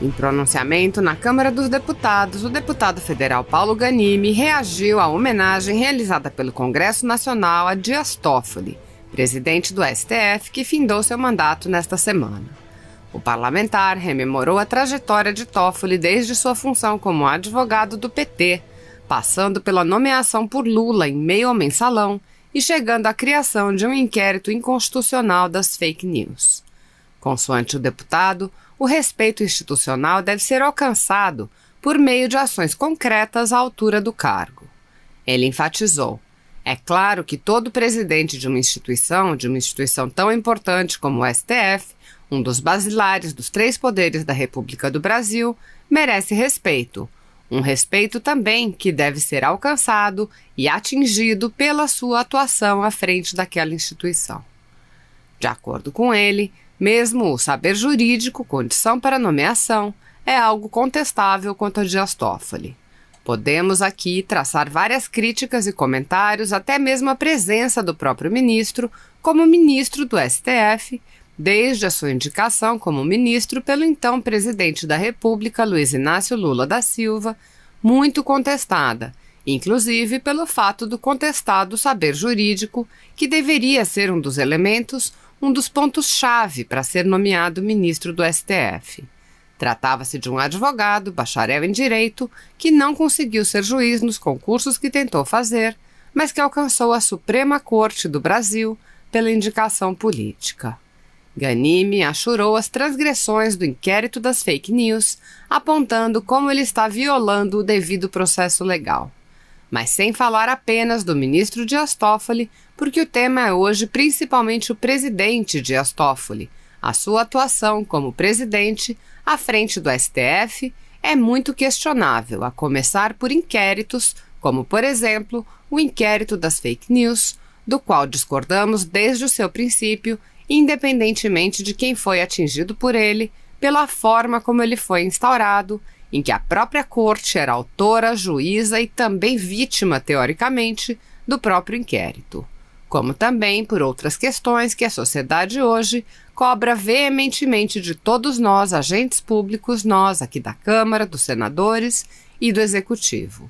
Em pronunciamento na Câmara dos Deputados, o deputado federal Paulo Ganimi reagiu à homenagem realizada pelo Congresso Nacional a Dias Toffoli, presidente do STF, que findou seu mandato nesta semana. O parlamentar rememorou a trajetória de Toffoli desde sua função como advogado do PT, passando pela nomeação por Lula em meio ao mensalão e chegando à criação de um inquérito inconstitucional das fake news. Consoante o deputado, o respeito institucional deve ser alcançado por meio de ações concretas à altura do cargo. Ele enfatizou: é claro que todo presidente de uma instituição tão importante como o STF, um dos basilares dos 3 poderes da República do Brasil, merece respeito. Um respeito também que deve ser alcançado e atingido pela sua atuação à frente daquela instituição. De acordo com ele, mesmo o saber jurídico, condição para nomeação, é algo contestável quanto a Dias Toffoli. Podemos aqui traçar várias críticas e comentários, até mesmo a presença do próprio ministro como ministro do STF, desde a sua indicação como ministro pelo então presidente da República, Luiz Inácio Lula da Silva, muito contestada, inclusive pelo fato do contestado saber jurídico, que deveria ser um dos pontos-chave para ser nomeado ministro do STF. Tratava-se de um advogado, bacharel em direito, que não conseguiu ser juiz nos concursos que tentou fazer, mas que alcançou a Suprema Corte do Brasil pela indicação política. Ganimi achurou as transgressões do inquérito das fake news, apontando como ele está violando o devido processo legal. Mas sem falar apenas do ministro Dias Toffoli, porque o tema é hoje principalmente o presidente Dias Toffoli. A sua atuação como presidente à frente do STF é muito questionável, a começar por inquéritos, como, por exemplo, o inquérito das fake news, do qual discordamos desde o seu princípio, independentemente de quem foi atingido por ele, pela forma como ele foi instaurado, em que a própria corte era autora, juíza e também vítima, teoricamente, do próprio inquérito. Como também por outras questões que a sociedade hoje cobra veementemente de todos nós, agentes públicos, nós aqui da Câmara, dos senadores e do Executivo.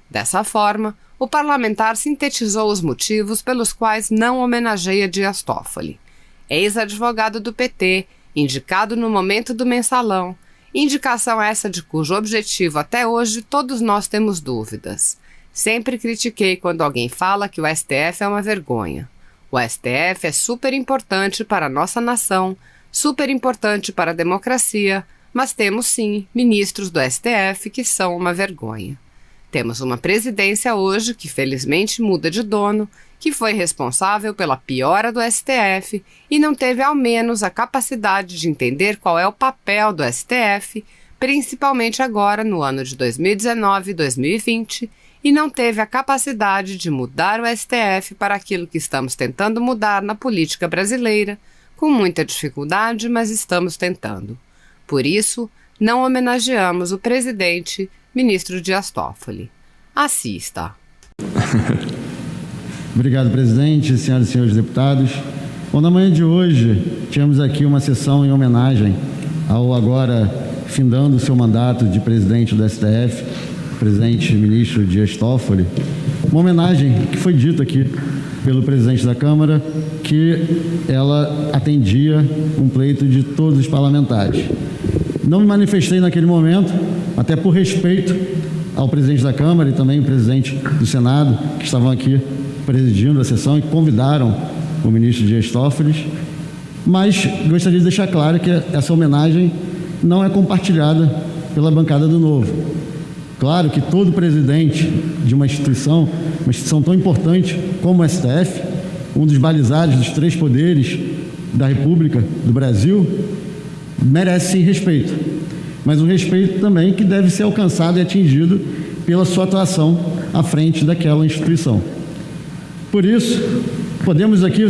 Dessa forma, o parlamentar sintetizou os motivos pelos quais não homenageia Dias Toffoli. Ex-advogado do PT, indicado no momento do mensalão, indicação essa de cujo objetivo até hoje todos nós temos dúvidas. Sempre critiquei quando alguém fala que o STF é uma vergonha. O STF é super importante para a nossa nação, super importante para a democracia, mas temos sim ministros do STF que são uma vergonha. Temos uma presidência hoje que felizmente muda de dono, que foi responsável pela piora do STF e não teve ao menos a capacidade de entender qual é o papel do STF, principalmente agora no ano de 2019 e 2020, e não teve a capacidade de mudar o STF para aquilo que estamos tentando mudar na política brasileira, com muita dificuldade, mas estamos tentando. Por isso, não homenageamos o presidente, ministro Dias Toffoli. Assista. Obrigado, presidente, senhoras e senhores deputados. Bom, na manhã de hoje, tivemos aqui uma sessão em homenagem ao agora findando seu mandato de presidente do STF, presidente ministro Dias Toffoli. Uma homenagem que foi dita aqui pelo presidente da Câmara, que ela atendia um pleito de todos os parlamentares. Não me manifestei naquele momento, até por respeito ao presidente da Câmara e também o presidente do Senado, que estavam aqui presidindo a sessão e convidaram o ministro Dias Toffoli, mas gostaria de deixar claro que essa homenagem não é compartilhada pela bancada do Novo. Claro que todo presidente de uma instituição tão importante como o STF, um dos balizares dos 3 poderes da República do Brasil, merece sim respeito, mas um respeito também que deve ser alcançado e atingido pela sua atuação à frente daquela instituição. Por isso, podemos aqui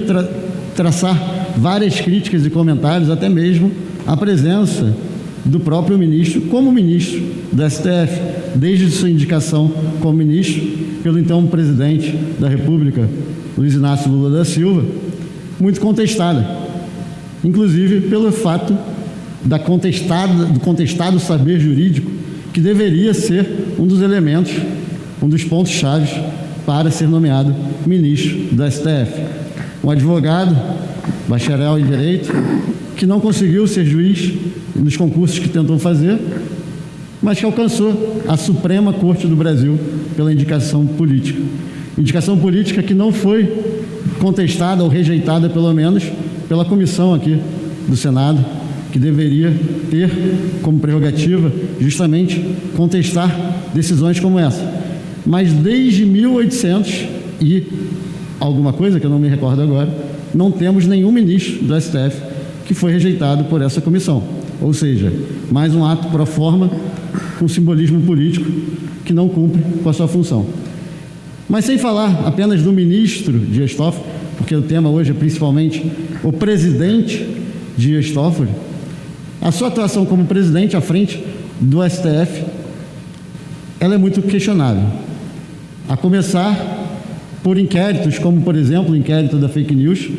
traçar várias críticas e comentários, até mesmo a presença do próprio ministro como ministro do STF, desde sua indicação como ministro pelo então presidente da República, Luiz Inácio Lula da Silva, muito contestada, inclusive pelo fato do contestado saber jurídico, que deveria ser um dos elementos, um dos pontos-chave para ser nomeado ministro do STF. Um advogado, bacharel em Direito, que não conseguiu ser juiz nos concursos que tentou fazer, mas que alcançou a Suprema Corte do Brasil pela indicação política. Indicação política que não foi contestada ou rejeitada, pelo menos, pela comissão aqui do Senado, que deveria ter como prerrogativa justamente contestar decisões como essa. Mas desde 1800 e alguma coisa, que eu não me recordo agora, não temos nenhum ministro do STF que foi rejeitado por essa comissão. Ou seja, mais um ato pro forma com simbolismo político que não cumpre com a sua função. Mas sem falar apenas do ministro Dias Toffoli, porque o tema hoje é principalmente o presidente Dias Toffoli, a sua atuação como presidente à frente do STF, ela é muito questionável. A começar por inquéritos, como, por exemplo, o inquérito da fake news,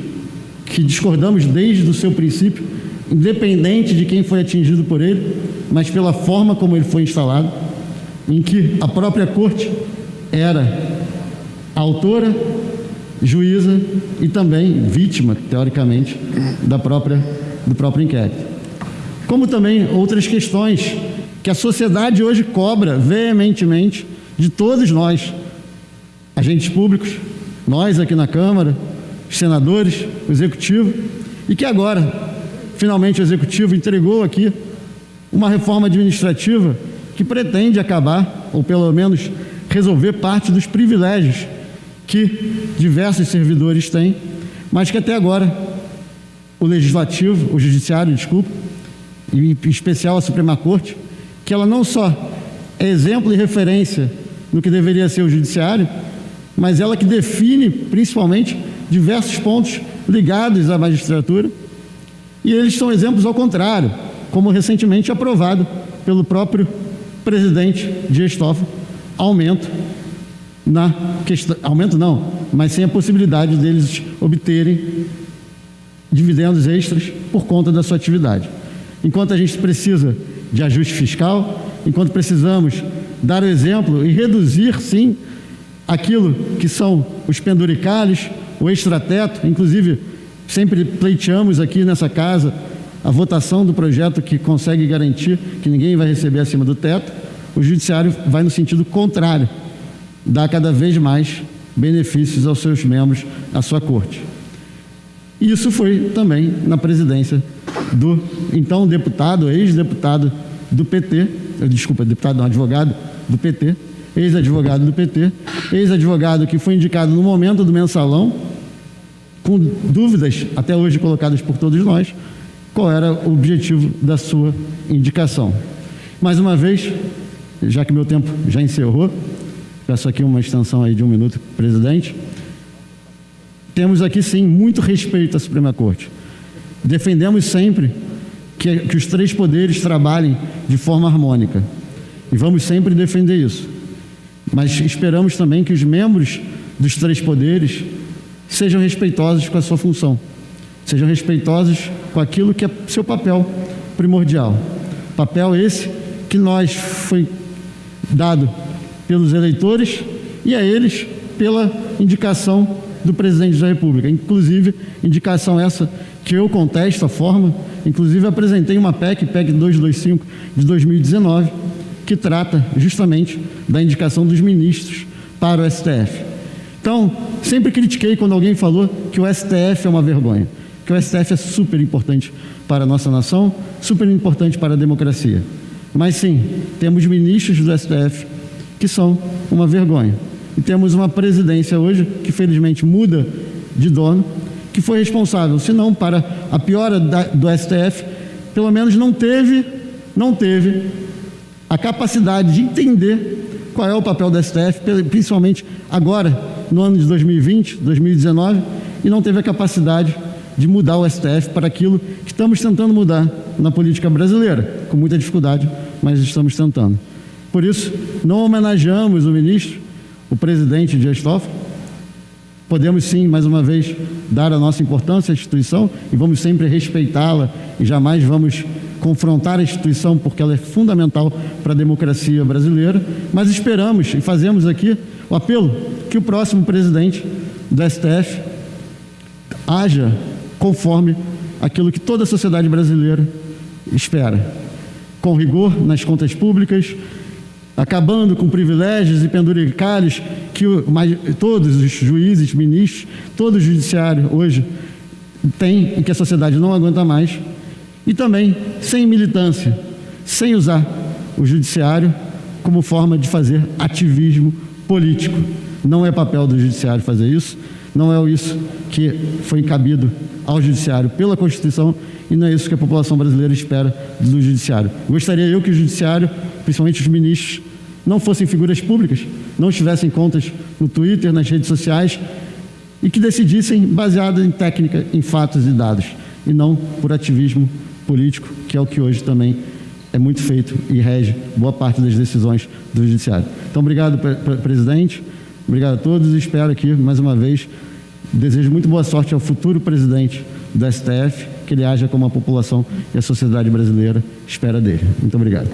que discordamos desde o seu princípio, independente de quem foi atingido por ele, mas pela forma como ele foi instalado, em que a própria corte era autora, juíza e também vítima, teoricamente, do próprio inquérito. Como também outras questões que a sociedade hoje cobra veementemente de todos nós, agentes públicos, nós aqui na Câmara, os senadores, o Executivo, e que agora, finalmente, o Executivo entregou aqui uma reforma administrativa que pretende acabar, ou pelo menos resolver parte dos privilégios que diversos servidores têm, mas que até agora o Legislativo, o Judiciário, desculpa, e em especial a Suprema Corte, que ela não só é exemplo e referência no que deveria ser o Judiciário, mas ela que define, principalmente, diversos pontos ligados à magistratura, e eles são exemplos ao contrário, como recentemente aprovado pelo próprio presidente Dias Toffoli, aumento não, mas sem a possibilidade deles obterem dividendos extras por conta da sua atividade. Enquanto a gente precisa de ajuste fiscal, enquanto precisamos dar o exemplo e reduzir, sim, aquilo que são os penduricalhos, o extrateto, inclusive sempre pleiteamos aqui nessa casa a votação do projeto que consegue garantir que ninguém vai receber acima do teto, o Judiciário vai no sentido contrário, dá cada vez mais benefícios aos seus membros, à sua corte. Isso foi também na presidência do então deputado, ex-deputado do PT, deputado não, advogado do PT, ex-advogado do PT, ex-advogado que foi indicado no momento do mensalão, com dúvidas até hoje colocadas por todos nós, qual era o objetivo da sua indicação. Mais uma vez, já que meu tempo já encerrou, peço aqui uma extensão aí de 1 minuto, presidente, temos aqui sim muito respeito à Suprema Corte. Defendemos sempre que os 3 poderes trabalhem de forma harmônica e vamos sempre defender isso. Mas esperamos também que os membros dos 3 poderes sejam respeitosos com a sua função, sejam respeitosos com aquilo que é seu papel primordial. Papel esse que foi dado pelos eleitores e a eles pela indicação do presidente da República. Inclusive, indicação essa que eu contesto a forma, inclusive apresentei uma PEC 225 de 2019, que trata justamente da indicação dos ministros para o STF. Então, sempre critiquei quando alguém falou que o STF é uma vergonha, que o STF é super importante para a nossa nação, super importante para a democracia. Mas sim, temos ministros do STF que são uma vergonha. E temos uma presidência hoje que felizmente muda de dono, que foi responsável, se não para a piora do STF, pelo menos não teve a capacidade de entender qual é o papel do STF, principalmente agora, no ano de 2020, 2019, e não teve a capacidade de mudar o STF para aquilo que estamos tentando mudar na política brasileira, com muita dificuldade, mas estamos tentando. Por isso, não homenageamos o ministro, o presidente Dias Toffoli. Podemos sim, mais uma vez, dar a nossa importância à instituição e vamos sempre respeitá-la e jamais vamos confrontar a instituição, porque ela é fundamental para a democracia brasileira, mas esperamos e fazemos aqui o apelo que o próximo presidente do STF haja conforme aquilo que toda a sociedade brasileira espera, com rigor nas contas públicas, acabando com privilégios e penduricalhos que todos os juízes, ministros, todo o judiciário hoje tem e que a sociedade não aguenta mais, e também sem militância, sem usar o judiciário como forma de fazer ativismo político. Não é papel do judiciário fazer isso, não é isso que foi encabido ao judiciário pela Constituição e não é isso que a população brasileira espera do judiciário. Gostaria eu que o judiciário, principalmente os ministros, não fossem figuras públicas, não tivessem contas no Twitter, nas redes sociais e que decidissem baseado em técnica, em fatos e dados e não por ativismo político, que é o que hoje também é muito feito e rege boa parte das decisões do judiciário. Então, obrigado, presidente, obrigado a todos e espero aqui, mais uma vez, desejo muito boa sorte ao futuro presidente do STF, que ele haja como a população e a sociedade brasileira espera dele. Muito obrigado.